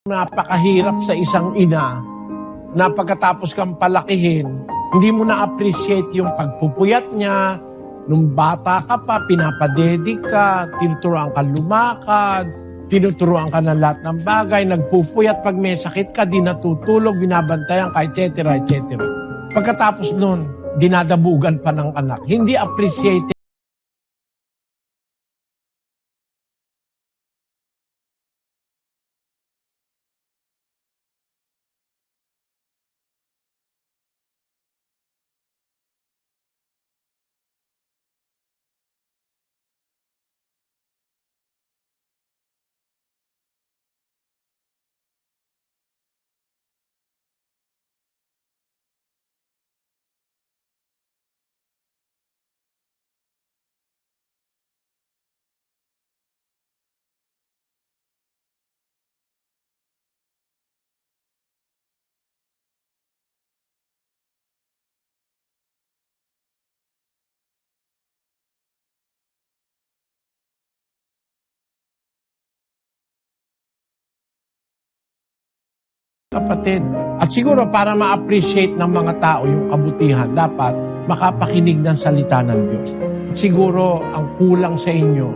Napakahirap sa isang ina na pagkatapos kang palakihin, hindi mo na-appreciate yung pagpupuyat niya. Nung bata ka pa, pinapadedik ka, tinuturuan ka lumakad, tinuturuan ka ng lahat ng bagay, nagpupuyat pag may sakit ka, di natutulog, binabantayan ka, etc. etc. Pagkatapos nun, dinadabugan pa ng anak. Hindi appreciated. Kapatid, at siguro para ma-appreciate ng mga tao yung kabutihan, dapat makapakinig ng salita ng Diyos. Siguro ang kulang sa inyo,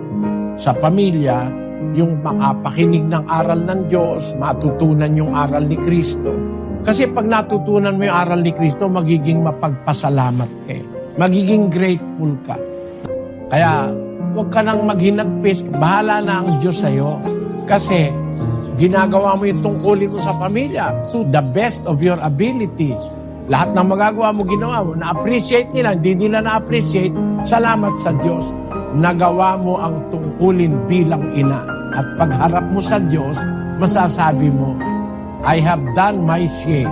sa pamilya, yung makapakinig ng aral ng Diyos, matutunan yung aral ni Kristo. Kasi pag natutunan mo yung aral ni Kristo, magiging mapagpasalamat ka. Magiging grateful ka. Kaya huwag ka nang maghinagpis, bahala na ang Diyos sa'yo. Kasi ginagawa mo yung tungkulin mo sa pamilya to the best of your ability. Lahat ng magagawa mo, ginawa mo. Na-appreciate nila, hindi nila na-appreciate. Salamat sa Diyos. Nagawa mo ang tungkulin bilang ina. At pagharap mo sa Diyos, masasabi mo, I have done my share.